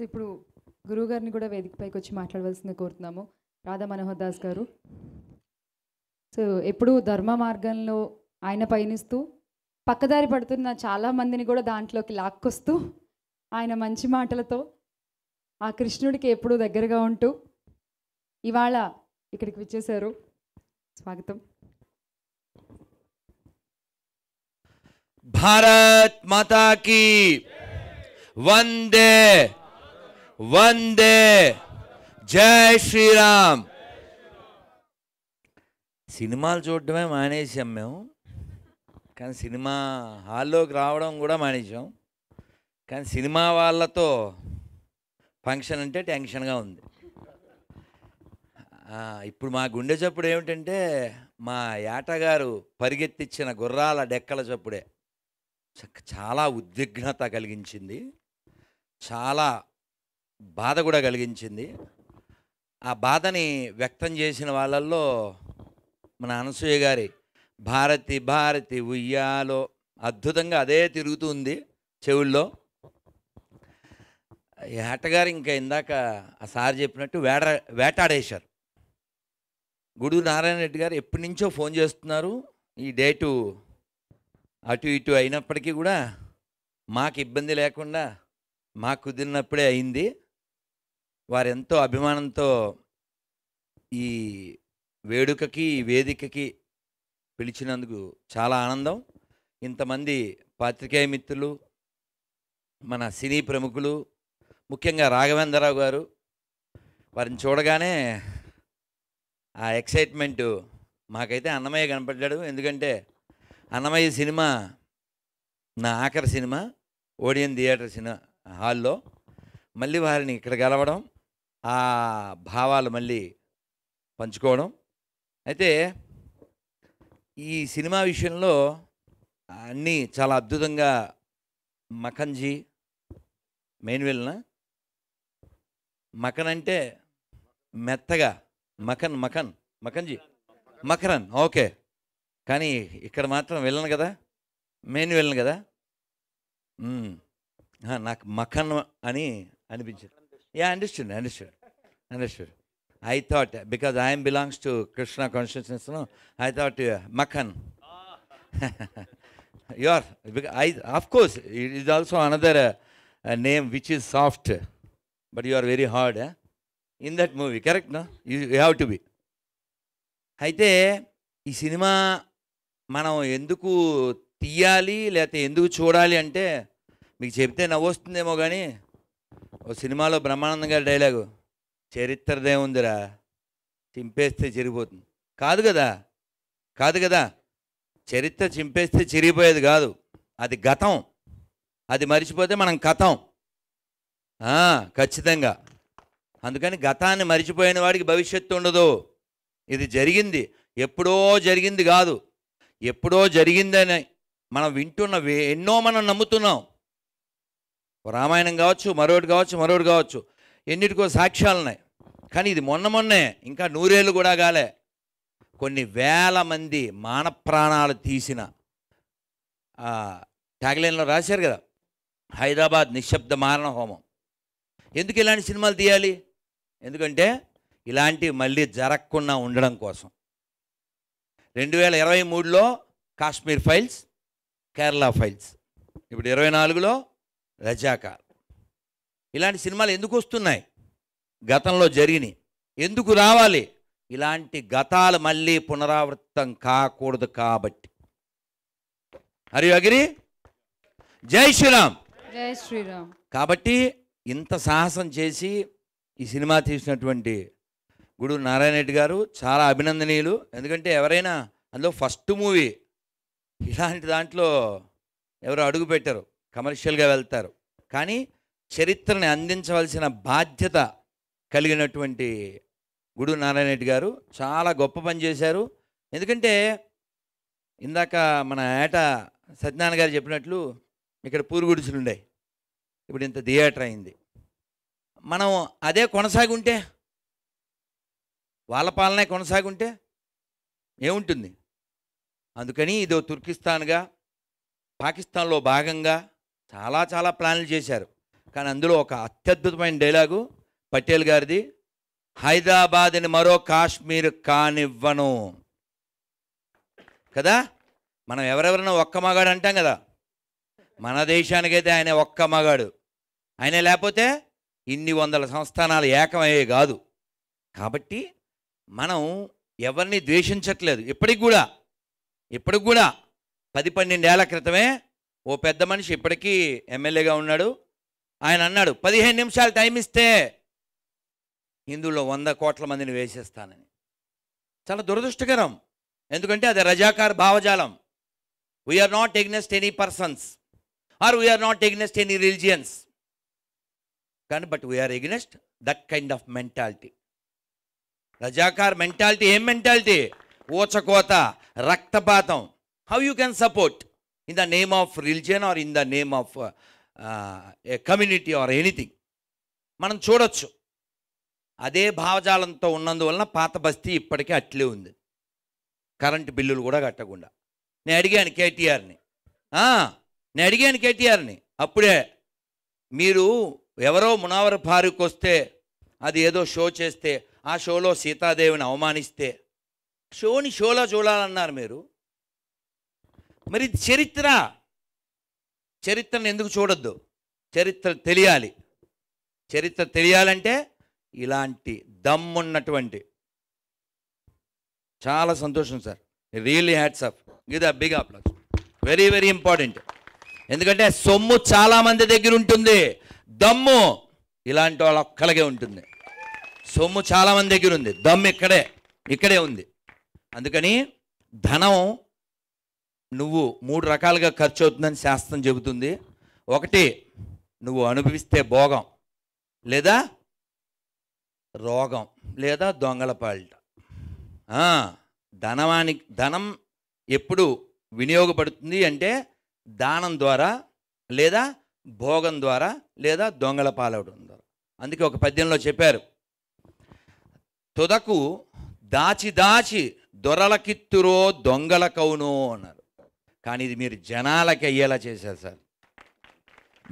ఇప్పుడు గురువు గారిని కూడా వేదికపైకి వచ్చి మాట్లాడవలసిందిగా కోరుతున్నాము. రాధా మనోహర్ దాస్ గారు. సో ఎప్పుడూ ధర్మ మార్గంలో ఆయన పయనిస్తూ పక్కదారి పడుతున్న చాలా మందిని కూడా దాంట్లోకి లాక్కొస్తూ ఆయన మంచి మాటలతో ఆ కృష్ణుడికి ఎప్పుడూ దగ్గరగా ఉంటూ ఇవాళ ఇక్కడికి విచ్చేశారు. స్వాగతం. భారత్ మాతా కీ వందే వందే జై శ్రీరామ్. సినిమాలు చూడడమే మానేసాం మేము, కానీ సినిమా హాల్లోకి రావడం కూడా మానేసాం. కానీ సినిమా వాళ్ళతో ఫంక్షన్ అంటే టెన్షన్గా ఉంది. ఇప్పుడు మా గుండె చప్పుడు ఏమిటంటే మా ఏటగారు పరిగెత్తిచ్చిన గుర్రాల డెక్కల చప్పుడే చాలా ఉద్విగ్నత కలిగించింది, చాలా బాధ కూడా కలిగించింది. ఆ బాధని వ్యక్తం చేసిన వాళ్ళల్లో మన అనసూయ గారి భారతి భారతి ఉయ్యాలో అద్భుతంగా అదే తిరుగుతుంది చెవుల్లో. ఏటగారు ఇంకా ఇందాక ఆ సార్ చెప్పినట్టు వేటాడేశారు. గుడు నారాయణ రెడ్డి గారు ఎప్పటి నుంచో ఫోన్ చేస్తున్నారు. ఈ డేటు అటు ఇటు అయినప్పటికీ కూడా మాకు ఇబ్బంది లేకుండా మాకు కుదిరినప్పుడే అయింది. వారెంతో అభిమానంతో ఈ వేడుకకి ఈ వేదికకి పిలిచినందుకు చాలా ఆనందం. ఇంతమంది పాత్రికేయ మిత్రులు, మన సినీ ప్రముఖులు, ముఖ్యంగా రాఘవేంద్రరావు గారు, వారిని చూడగానే ఆ ఎక్సైట్మెంటు మాకైతే అన్నమయ్య కనపడ్డాడు. ఎందుకంటే అన్నమయ్య సినిమా నా ఆఖరి సినిమా ఓడియన్ థియేటర్ సినిమా హాల్లో. మళ్ళీ వారిని ఇక్కడ కలవడం, ఆ భావాలు మళ్ళీ పంచుకోవడం. అయితే ఈ సినిమా విషయంలో అన్నీ చాలా అద్భుతంగా మఖన్జీ మెయిన్ విలన. మఖన్ అంటే మెత్తగా, మఖన్జీ మకరన్ ఓకే. కానీ ఇక్కడ మాత్రం విలన్ కదా, మెయిన్ విలన్ కదా. నాకు మఖన్ అని అనిపించింది. Yeah understood. I thought, because I am belongs to Krishna consciousness, no, I thought Makhan. Of course, it is also another name which is soft, but you are very hard in that movie, correct? No, you have to be. అయితే ఈ cinema మనం ఎందుకు తీయాలి లేకపోతే ఎందుకు చూడాలి అంటే మీకు చెప్తే నవ్వొస్తుందేమో, కానీ ఓ సినిమాలో బ్రహ్మానందం గారి డైలాగు, చరిత్రదేముందిరా చింపేస్తే చెరిగిపోతుంది. కాదు కదా, చరిత్ర చింపేస్తే చెరిగిపోయేది కాదు, అది గతం. అది మరిచిపోతే మనం కథం ఖచ్చితంగా. అందుకని గతాన్ని మరిచిపోయిన వాడికి భవిష్యత్తు ఉండదు. ఇది జరిగింది, ఎప్పుడో జరిగింది కాదు, ఎప్పుడో జరిగిందని మనం వింటున్న ఎన్నో మనం నమ్ముతున్నాం. రామాయణం కావచ్చు, మరొకటి కావచ్చు, ఎన్నిటికో సాక్ష్యాలు ఉన్నాయి. కానీ ఇది మొన్నే, ఇంకా 100 ఏళ్ళు కూడా కాలే, కొన్ని వేల మంది మాన ప్రాణాలు తీసిన ట్యాగ్లైన్లో రాశారు కదా, హైదరాబాద్ నిశ్శబ్ద మారణ హోమం. ఎందుకు ఇలాంటి సినిమాలు తీయాలి? ఎందుకంటే ఇలాంటివి మళ్ళీ జరగకుండా ఉండడం కోసం. 2023లో కాశ్మీర్ ఫైల్స్, కేరళ ఫైల్స్, ఇప్పుడు 24లో రజాకార్. ఇలాంటి సినిమాలు ఎందుకు వస్తున్నాయి? గతంలో జరిగినాయి, ఎందుకు రావాలి? ఇలాంటి గతాలు మళ్ళీ పునరావృతం కాకూడదు కాబట్టి. Are you agree? జై శ్రీరామ్. జై శ్రీరామ్. కాబట్టి ఇంత సాహసం చేసి ఈ సినిమా తీసినటువంటి గుడు నారాయణ రెడ్డి గారు చాలా అభినందనీయులు. ఎందుకంటే ఎవరైనా అందులో ఫస్ట్ మూవీ, ఇలాంటి దాంట్లో ఎవరు అడుగు పెట్టరు, కమర్షియల్గా వెళ్తారు. కానీ చరిత్రని అందించవలసిన బాధ్యత కలిగినటువంటి గుడు నారాయణ రెడ్డి గారు చాలా గొప్ప పని చేశారు. ఎందుకంటే ఇందాక మన ఏట సత్యనారాయణ గారు చెప్పినట్లు ఇక్కడ పూరుగుడిసెలు ఉండే, ఇప్పుడు ఇంత థియేటర్ అయింది. మనం అదే కొనసాగుంటే, వాళ్ళ పాలనే కొనసాగుంటే ఏముంటుంది? అందుకని ఇదో తుర్కిస్తాన్గా, పాకిస్తాన్లో భాగంగా చాలా ప్లాన్లు చేశారు. కానీ అందులో ఒక అత్యద్భుతమైన డైలాగు పటేల్ గారిది, హైదరాబాద్ని మరో కాశ్మీర్ కానివ్వను కదా. మనం ఎవరెవరైనా ఒక్క మగాడు అంటాం కదా, మన దేశానికైతే ఆయన ఒక్క మగాడు. ఆయన లేకపోతే ఇన్ని వందల సంస్థానాలు ఏకమయ్యే కాదు. కాబట్టి మనం ఎవరిని ద్వేషించట్లేదు. ఇప్పటికి కూడా 10-12 ఏళ్ల క్రితమే ఓ పెద్ద మనిషి ఇప్పటికీ ఎమ్మెల్యేగా ఉన్నాడు. ఆయన అన్నాడు 15 నిమిషాలు టైం ఇస్తే హిందువుల్లో 100 కోట్ల మందిని వేసేస్తానని. చాలా దురదృష్టకరం. ఎందుకంటే అది రజాకార్ భావజాలం. We are not against any persons or we are not against any religions, కానీ but we are against that kind of mentality. Razakar mentality ఏం మెంటాలిటీ? ఊచకోత, రక్తపాతం. How you can support in the name of religion or in the name of a community or anything. మనం చూడొచ్చు. అదే భావజాలంతో ఉన్నందువలన పాత బస్తీ ఇప్పటికీ అట్లే ఉంది, కరెంటు బిల్లులు కూడా కట్టకుండా. నేను అడిగాను కేటీఆర్ని అప్పుడే, మీరు ఎవరో మునావర్ ఫారూక్ వస్తే అది ఏదో షో చేస్తే ఆ షోలో సీతాదేవిని అవమానిస్తే షోలో చూడాలన్నారు మీరు. మరి చరిత్రను ఎందుకు చూడొద్దు? చరిత్ర తెలియాలంటే ఇలాంటి దమ్మున్నటువంటి, చాలా సంతోషం sir, really hats off, give the big applause, very very important. ఎందుకంటే సొమ్ము చాలామంది దగ్గర ఉంటుంది, దమ్ము ఇలాంటి వాళ్ళ ఒక్కలగే ఉంటుంది. సొమ్ము చాలామంది దగ్గర ఉంది, దమ్ము ఇక్కడే ఉంది. అందుకని ధనం నువ్వు 3 రకాలుగా ఖర్చు అవుతుందని శాస్త్రం చెబుతుంది. ఒకటి, నువ్వు అనుభవిస్తే భోగం, లేదా రోగం, లేదా దొంగల పాలిట. ధనం ఎప్పుడు వినియోగపడుతుంది అంటే దానం ద్వారా, లేదా భోగం ద్వారా, లేదా దొంగల పాలవడం ద్వారా. అందుకే ఒక పద్యంలో చెప్పారు, తుదకు దాచి దొరలకిత్తురో దొంగల కవునో అన్నారు. కానీ ఇది మీరు జనాలకి అయ్యేలా చేశారు సార్.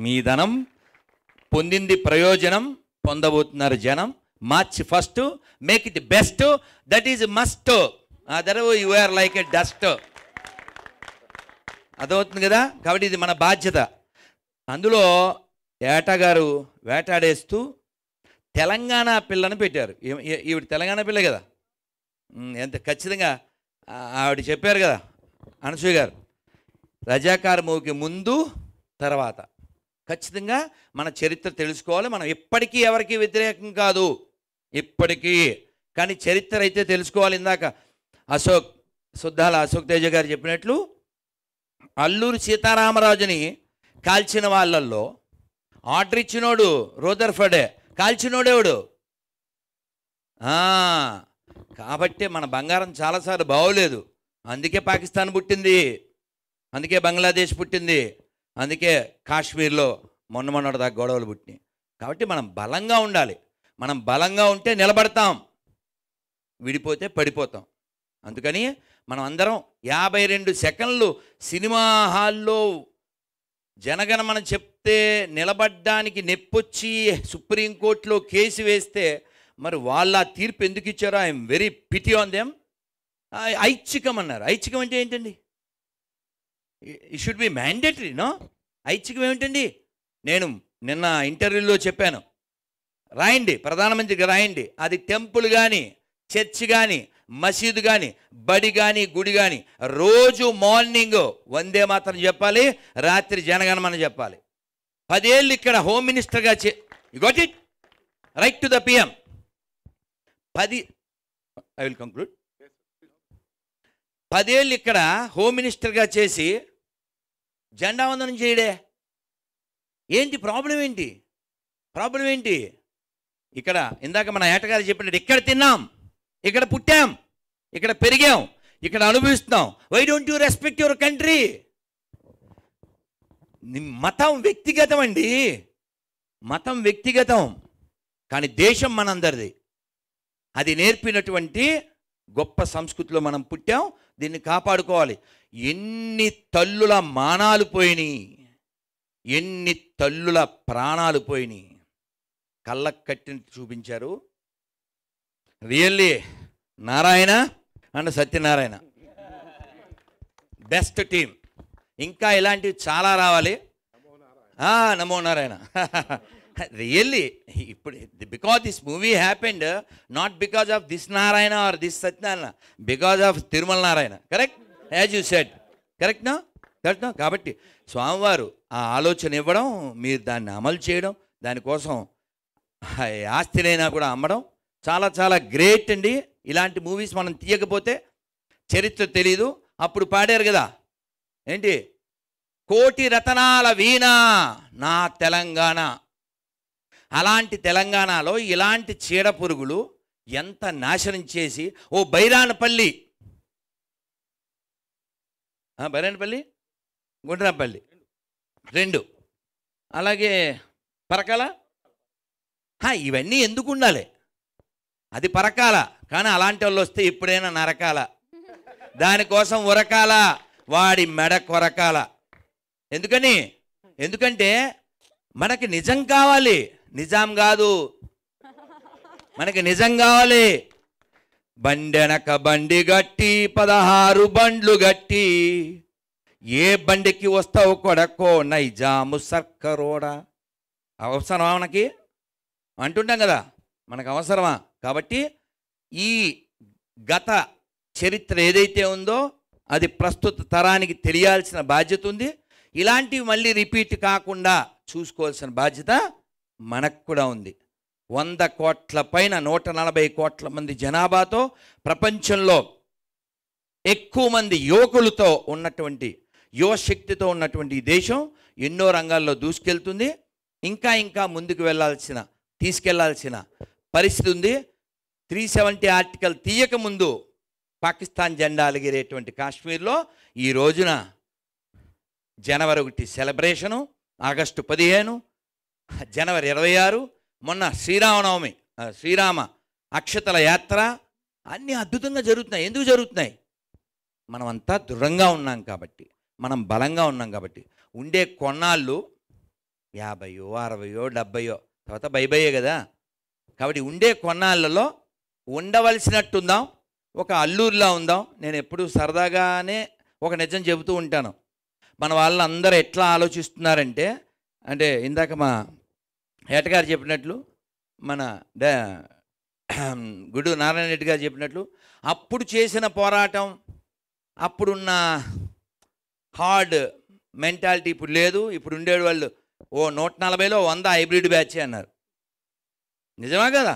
మీ ధనం పొందింది ప్రయోజనం, పొందబోతున్నారు జనం. March first, make it best, that is must, other you are like a dust. అదవుతుంది కదా. కాబట్టి ఇది మన బాధ్యత. అందులో ఏటా గారు వేటాడేస్తూ తెలంగాణ పిల్లని పెట్టారు. ఈవిడ తెలంగాణ పిల్ల కదా, ఎంత ఖచ్చితంగా ఆవిడ చెప్పారు కదా అనసూయ గారు, రజాకార్ మూవీకి ముందు తర్వాత ఖచ్చితంగా మన చరిత్ర తెలుసుకోవాలి. మనం ఎప్పటికీ ఎవరికి వ్యతిరేకం కాదు, ఇప్పటికీ. కానీ చరిత్ర అయితే తెలుసుకోవాలి. ఇందాక సుద్దాల అశోక్ తేజ గారు చెప్పినట్లు, అల్లూరి సీతారామరాజుని కాల్చిన వాళ్ళల్లో ఆర్డర్ ఇచ్చినోడు రూదర్ఫర్డే, కాల్చినోడేవాడు. కాబట్టి మన బంగారం చాలాసార్లు బాగోలేదు. అందుకే పాకిస్తాన్ పుట్టింది, అందుకే బంగ్లాదేశ్ పుట్టింది, అందుకే కాశ్మీర్లో మొన్నటి దాకా గొడవలు పుట్టినాయి. కాబట్టి మనం బలంగా ఉండాలి. మనం బలంగా ఉంటే నిలబడతాం, విడిపోతే పడిపోతాం. అందుకని మనం అందరం 52 సెకండ్లు సినిమా హాల్లో జనగణమన చెప్తే నిలబడ్డానికి నెప్పొచ్చి సుప్రీంకోర్టులో కేసు వేస్తే మరి వాళ్ళ తీర్పు ఎందుకు ఇచ్చారో I'm very pity on them. ఐచ్ఛికం అన్నారు. ఐచ్ఛికం అంటే ఏంటండి? It should be mandatory, no? ఐచ్ఛికం ఏమిటండి? నేను నిన్న ఇంటర్వ్యూలో చెప్పాను, రాయండి, ప్రధానమంత్రికి రాయండి, అది టెంపుల్ కానీ, చర్చ్ కానీ, మసీదు కానీ, బడి కానీ, గుడి కానీ రోజు మార్నింగ్ వందే మాత్రం చెప్పాలి, రాత్రి జనగణమన చెప్పాలి. 10 ఏళ్ళు ఇక్కడ హోమ్ మినిస్టర్గా you got it, right to the PM. I will conclude. 10 ఏళ్ళు ఇక్కడ హోమ్ మినిస్టర్గా చేసి జెండా వందనం చేయడే. ఏంటి ప్రాబ్లం? ఏంటి? ఇక్కడ ఇందాక మన ఏటగారు చెప్పినట్టు ఇక్కడ తిన్నాం, ఇక్కడ పుట్టాం, ఇక్కడ పెరిగాం, ఇక్కడ అనుభవిస్తున్నాం. Why don't you respect your country? మతం వ్యక్తిగతం అండి, మతం వ్యక్తిగతం, కానీ దేశం మనందరిది. అది నేర్పినటువంటి గొప్ప సంస్కృతిలో మనం పుట్టాం, దీన్ని కాపాడుకోవాలి. ఎన్ని తల్లుల మానాలు పోయినాయి, ఎన్ని తల్లుల ప్రాణాలు పోయినాయి, కళ్ళకు కట్టిన చూపించారు. Really Narayana and Satyanarayana best team. ఇంకా ఇలాంటివి చాలా రావాలి. నమో నారాయణ. రియల్లీ ఇప్పుడు because this movie happened not because of this Narayana or this Satyanarayana, because of Tirumala Narayana. Correct, as you said. Correct no? Correct no? కాబట్టి స్వామివారు ఆ ఆలోచన ఇవ్వడం, మీరు దాన్ని అమలు చేయడం, దానికోసం ఆస్తినైనా కూడా అమ్మడం చాలా చాలా గ్రేట్ అండి. ఇలాంటి మూవీస్ మనం తీయకపోతే చరిత్ర తెలీదు. అప్పుడు పాడారు కదా ఏంటి, కోటి రతనాల వీణ నా తెలంగాణ. అలాంటి తెలంగాణలో ఇలాంటి చీడ పురుగులు ఎంత నాశనం చేసి, ఓ బైరానపల్లి, బైరానపల్లి గుండ్రాపల్లి 2, అలాగే పరకాల, ఇవన్నీ ఎందుకు ఉండాలి? అది పరకాల, కానీ అలాంటి వాళ్ళు వస్తే ఎప్పుడైనా నరకాల, దానికోసం ఉరకాల, వాడి మెడ కొరకాల. ఎందుకంటే మనకి నిజం కావాలి, నిజాం కాదు. మనకి నిజం కావాలి. బండెనక బండి గట్టి 16 బండ్లు గట్టి, ఏ బండికి వస్తావు కొడకో నైజాము సర్కరోడా. అవసరమా మనకి అంటుంటాం కదా, మనకు అవసరమా? కాబట్టి ఈ గత చరిత్ర ఏదైతే ఉందో అది ప్రస్తుత తరానికి తెలియాల్సిన బాధ్యత ఉంది. ఇలాంటివి మళ్ళీ రిపీట్ కాకుండా చూసుకోవాల్సిన బాధ్యత మనకు కూడా ఉంది. 100 కోట్ల పైన 140 కోట్ల మంది జనాభాతో ప్రపంచంలో ఎక్కువ మంది యువకులతో ఉన్నటువంటి, యువశక్తితో ఉన్నటువంటి ఈ దేశం ఎన్నో రంగాల్లో దూసుకెళ్తుంది. ఇంకా ముందుకు తీసుకెళ్లాల్సిన పరిస్థితి ఉంది. 370 ఆర్టికల్ తీయక ముందు పాకిస్తాన్ జెండా అలిగిరేటువంటి కాశ్మీర్లో ఈ రోజున జనవరి 1 సెలబ్రేషను, ఆగస్టు 15, జనవరి 26, మొన్న శ్రీరామనవమి, శ్రీరామ అక్షతల యాత్ర, అన్నీ అద్భుతంగా జరుగుతున్నాయి. ఎందుకు జరుగుతున్నాయి? మనమంతా దృఢంగా ఉన్నాం కాబట్టి, మనం బలంగా ఉన్నాం కాబట్టి. ఉండే కొన్నాళ్ళు 50, 60, 70 తర్వాత బైబయ్యే కదా. కాబట్టి ఉండే కొన్నాళ్ళలో ఉండవలసినట్టుందాం, ఒక అల్లూరిలా ఉందాం. నేను ఎప్పుడు సరదాగానే ఒక నిజం చెబుతూ ఉంటాను. మన వాళ్ళందరూ ఎట్లా ఆలోచిస్తున్నారంటే, అంటే ఇందాక మా ఏటగారు చెప్పినట్లు, మన గుడు నారాయణ రెడ్డి గారు చెప్పినట్లు, అప్పుడు చేసిన పోరాటం, అప్పుడున్న హార్డ్ మెంటాలిటీ ఇప్పుడు లేదు. ఇప్పుడు ఉండేడు వాళ్ళు 140లో 100 హైబ్రిడ్ బ్యాచే అన్నారు. నిజమా కదా?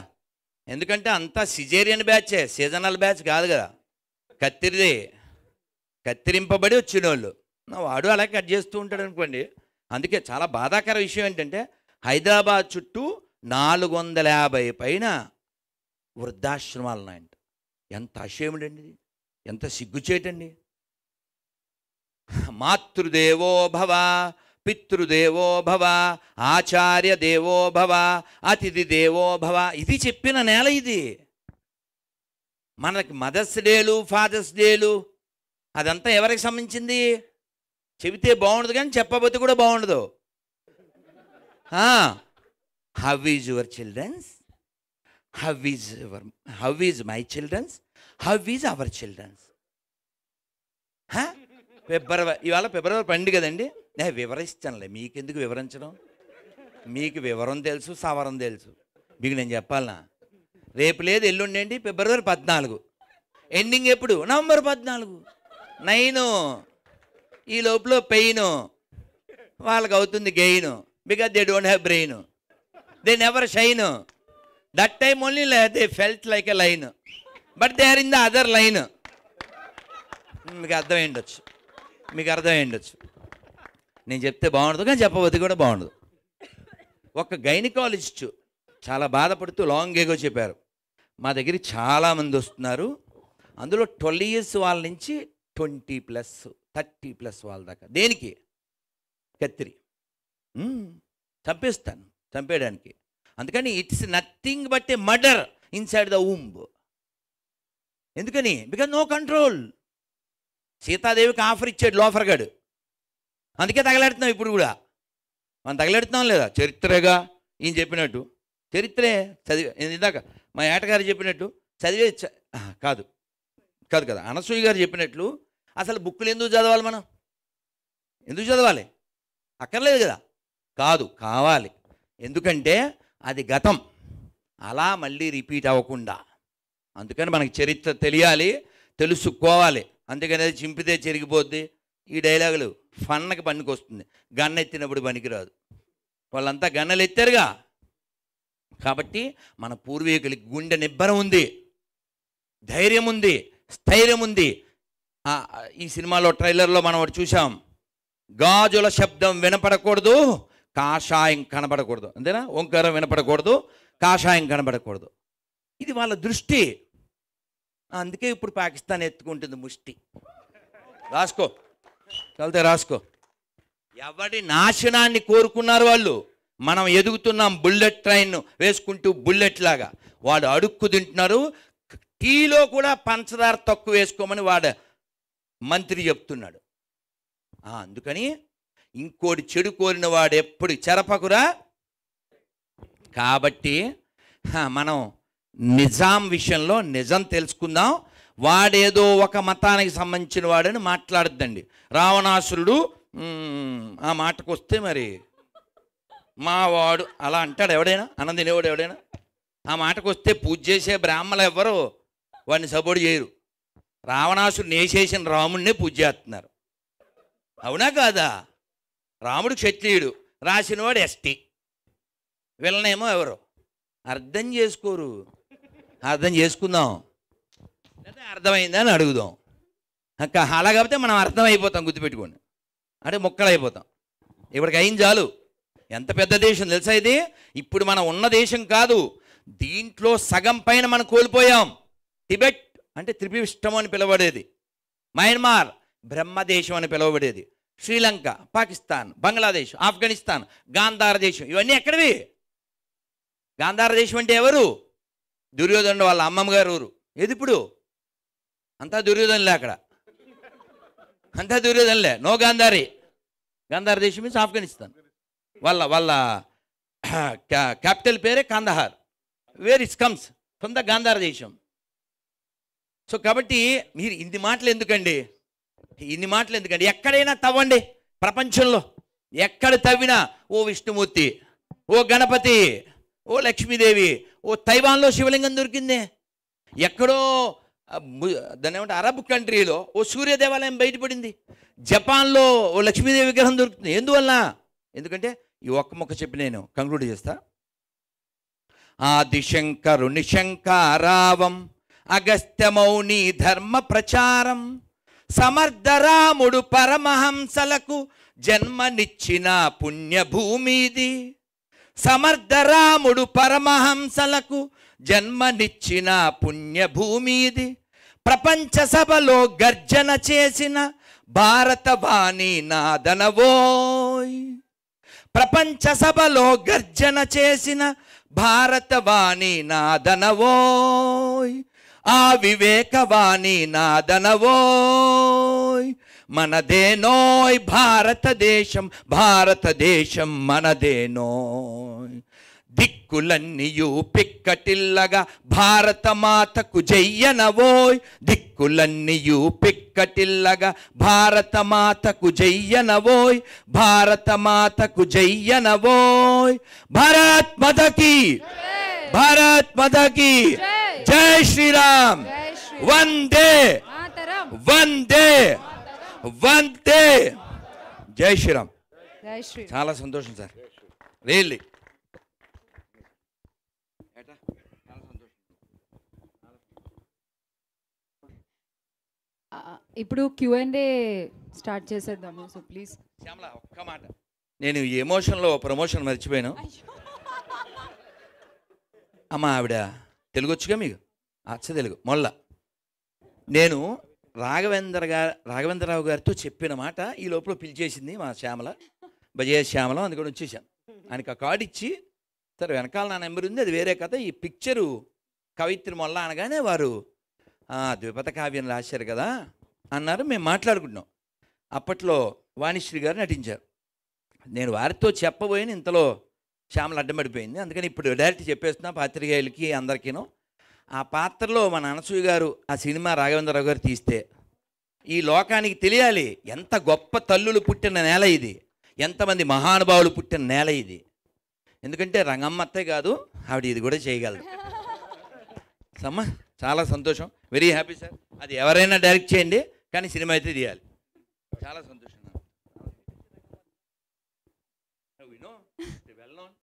ఎందుకంటే అంతా సిజేరియన్ బ్యాచే, సీజనల్ బ్యాచ్ కాదు కదా. కత్తిరింపబడి వచ్చిన వాళ్ళు, వాడు అలా కట్ చేస్తూ ఉంటాడు అనుకోండి. అందుకే చాలా బాధాకర విషయం ఏంటంటే, హైదరాబాద్ చుట్టూ 450 పైన వృద్ధాశ్రమాలు ఉన్నాయంట. ఎంత అషేముడండి, ఎంత సిగ్గుచేటండి. మాతృదేవో భవ, పితృదేవో భవ, ఆచార్య దేవో భవ, అతిథి దేవో భవ. ఇది చెప్పిన నేల ఇది. మనకి మదర్స్ డేలు, ఫాదర్స్ డేలు అదంతా ఎవరికి సంబంధించింది? చెబితే బాగుండదు కానీ చెప్పబోతే కూడా బాగుండదు. How is your childrens, how is my childrens, how is our childrens. ఇవాళ ఫిబ్రవరి 12 కదండి. నేను వివరిస్తానులే, మీకెందుకు వివరించడం? మీకు వివరం తెలుసు, సవరం తెలుసు. మీకు నేను చెప్పాలనా? రేపు లేదు, ఎల్లుండి ఏంటి? ఫిబ్రవరి 14. ఎండింగ్ ఎప్పుడు? నవంబర్ 14, 9. ఈ లోపల పెయిన్ వాళ్ళకి అవుతుంది gain, because they don't have brain, they never shine. That time only they felt like a line, but they are in the other line. మీకు అర్థమై ఉండొచ్చు. నేను చెప్తే బాగుండదు కానీ చెప్పబోతే కూడా బాగుండదు. ఒక గైనకాలజిస్ట్ చాలా బాధపడుతూ లాంగ్ ఏగో చెప్పారు, మా దగ్గరికి చాలామంది వస్తున్నారు, అందులో 12 years వాళ్ళ నుంచి 20+, 30+ వాళ్ళ దాకా. దేనికి? కత్తిరి చంపేయడానికి. అందుకని it's nothing but a murder inside the womb. ఎందుకని? Because no control. సీతాదేవికి ఆఫర్ ఇచ్చాడు లోఫర్ గాడు, అందుకే తగలాడుతున్నాం ఇప్పుడు కూడా. మనం తగలెడుతున్నాం లేదా? చరిత్రగా ఈయన చెప్పినట్టు చరిత్రే చదివే. ఇందాక మా ఏటగారు చెప్పినట్టు చదివే కాదు కాదు కదా, అనసూయ గారు చెప్పినట్లు అసలు బుక్కులు ఎందుకు చదవాలి? మనం ఎందుకు చదవాలి? అక్కర్లేదు కదా. కాదు, కావాలి. ఎందుకంటే అది గతం, అలా మళ్ళీ రిపీట్ అవ్వకుండా. అందుకని మనకి చరిత్ర తెలియాలి, తెలుసుకోవాలి. అందుకని అది చింపితే చెరిగిపోద్ది. ఈ డైలాగులు ఫన్నకి పనికి వస్తుంది, గన్న ఎత్తినప్పుడు పనికిరాదు. వాళ్ళంతా గన్నలు ఎత్తారుగా. కాబట్టి మన పూర్వీకులకి గుండె నిబ్బరం ఉంది, ధైర్యం ఉంది, స్థైర్యం ఉంది. ఈ సినిమాలో ట్రైలర్లో మనం ఒకటి చూసాం, గాజుల శబ్దం వినపడకూడదు, కాషాయం కనబడకూడదు. అంతేనా? ఓంకారం వినపడకూడదు, కాషాయం కనబడకూడదు. ఇది వాళ్ళ దృష్టి. అందుకే ఇప్పుడు పాకిస్తాన్ ఎత్తుకుంటుంది ముష్టి. రాసుకో, కలితే రాసుకో. ఎవరి నాశనాన్ని కోరుకున్నారు వాళ్ళు? మనం ఎదుగుతున్నాం బుల్లెట్ ట్రైన్ వేసుకుంటూ, బుల్లెట్ లాగా. వాడు అడుక్కు తింటున్నారు. టీలో కూడా పంచదార తక్కువ వేసుకోమని వాడు మంత్రి చెప్తున్నాడు. అందుకని ఇంకోటి చెడు కోరిన వాడు ఎప్పుడు చెరపకురా. కాబట్టి మనం నిజాం విషయంలో నిజం తెలుసుకుందాం. వాడేదో ఒక మతానికి సంబంధించిన వాడని మాట్లాడద్దండి. రావణాసురుడు ఆ మాటకు వస్తే మరి మావాడు అలా అంటాడు ఎవడైనా, అనందినేవాడు ఎవడైనా. ఆ మాటకు వస్తే పూజ చేసే బ్రాహ్మణులు ఎవ్వరు వాడిని సపోర్ట్ చేయరు. రావణాసురుని వేసేసిన రాముడినే పూజ చేస్తున్నారు. అవునా కాదా? రాముడు క్షత్రియుడు, రాసినవాడు ఎస్టీ, వీళ్ళనేమో ఎవరు అర్థం చేసుకోరు. అర్థం చేసుకుందాం, లేదా అర్థమైందా అని అడుగుదాం. అలా కాకపోతే మనం అర్థమైపోతాం, గుర్తుపెట్టుకోండి. అంటే ముక్కలు అయిపోతాం. ఇప్పటికి అయింది చాలు. ఎంత పెద్ద దేశం తెలుసా ఇది? ఇప్పుడు మనం ఉన్న దేశం కాదు, దీంట్లో సగం పైన మనం కోల్పోయాం. టిబెట్ అంటే త్రిపిష్టం అని పిలువబడేది, మయన్మార్ బ్రహ్మదేశం అని పిలువబడేది, శ్రీలంక, పాకిస్తాన్, బంగ్లాదేశ్, ఆఫ్ఘనిస్తాన్, గాంధార దేశం, ఇవన్నీ ఎక్కడివి? గాంధార దేశం అంటే ఎవరు? దుర్యోధనుడు వాళ్ళ అమ్మమ్మ గారు ఊరు. ఏది ఇప్పుడు? అంతా దుర్యోధనులే అక్కడ, అంతా దుర్యోధనులే. నో గాంధారి. గాంధార దేశం మీన్స్ ఆఫ్ఘనిస్తాన్. వాళ్ళ క్యాపిటల్ పేరే Kandahar. Where it's comes from the Gandhara దేశం. సో కాబట్టి మీరు ఇన్ని మాటలు ఎందుకండి, ఇన్ని మాటలు ఎందుకండి? ఎక్కడైనా తవ్వండి ప్రపంచంలో, ఎక్కడ తవ్వినా ఓ విష్ణుమూర్తి, ఓ గణపతి, ఓ లక్ష్మీదేవి, ఓ తైవాన్లో శివలింగం దొరికిందే, ఎక్కడో దాన్ని ఏమంటే అరబ్ కంట్రీలో ఓ సూర్య దేవాలయం బయటపడింది, జపాన్లో ఓ లక్ష్మీదేవి విగ్రహం దొరుకుతుంది. ఎందువల్ల? ఎందుకంటే ఈ ఒక్క మొక్క చెప్పి నేను కంక్లూడ్ చేస్తా. ఆదిశంకరుని శంకారావం అగస్త్యమౌని ధర్మ ప్రచారం, సమర్థరాముడు పరమహంసలకు జన్మనిచ్చిన పుణ్యభూమిది. సమర్థరాముడు పరమహంసలకు జన్మనిచ్చిన పుణ్యభూమిది. ప్రపంచ సభలో గర్జన చేసిన భారతవాణి నాదనవోయ్. ప్రపంచ సభలో గర్జన చేసిన భారతవాణి నాదనవోయ్. ఆ వివేకవాణి నాదనవోయ్. మనదేనోయ్ భారతదేశం, భారతదేశం మనదేనోయ్. దిక్కులన్నీయు పిక్కటిల్లగా భారతమాతకు జయ్యనవోయ్. దిక్కులన్నీయు పిక్కటిల్లగా భారతమాతకు జయ్యనవోయ్. భారతమాతకు జయ్యనవోయ్. భారత్ మాతకి, భారత్ మాతకి జై శ్రీరామ్. వందే వందే వందే. జై శ్రీరామ్. చాలా సంతోషం సార్, రియల్లీ. ఇప్పుడు Q&A స్టార్ట్ చేసేద్దాము. సో ప్లీజ్ శ్యామల ఒక్క మాట, నేను ఈ ఎమోషన్లో ప్రమోషన్ మర్చిపోయాను. అమ్మ ఆవిడ తెలుగు వచ్చుగా మీకు? అచ్చ తెలుగు మొల్ల. నేను రాఘవేంద్రరావు గారితో చెప్పిన మాట ఈ లోపల పిలిచేసింది మా శ్యామల, బజే శ్యామల. అందుకని వచ్చేసాను. ఆయనకి ఆ కార్డు ఇచ్చి, సరే వెనకాల నా నెంబర్ ఉంది, అది వేరే కథ, ఈ పిక్చరు కవిత్రి మొల్ల అనగానే వారు ద్విపద కావ్యం రాశారు కదా అన్నారు. మేము మాట్లాడుకుంటున్నాం. అప్పట్లో వాణిశ్రీ గారు నటించారు. నేను వారితో చెప్పబోయిన ఇంతలో శ్యామల అడ్డం పడిపోయింది. అందుకని ఇప్పుడు డైరెక్ట్ చెప్పేస్తున్నా పాత్రికేయులకి అందరికీను. ఆ పాత్రలో మన అనసూయ గారు ఆ సినిమా రాఘవేంద్రరావు గారు తీస్తే ఈ లోకానికి తెలియాలి ఎంత గొప్ప తల్లులు పుట్టిన నేల ఇది, ఎంతమంది మహానుభావులు పుట్టిన నేల ఇది. ఎందుకంటే రంగమ్మత్తే కాదు, ఆవిడ ఇది కూడా చేయగలరు. సమ్మా చాలా సంతోషం, వెరీ హ్యాపీ సార్. అది ఎవరైనా డైరెక్ట్ చేయండి, కానీ సినిమా అయితే తీయాలి. చాలా సంతోషం.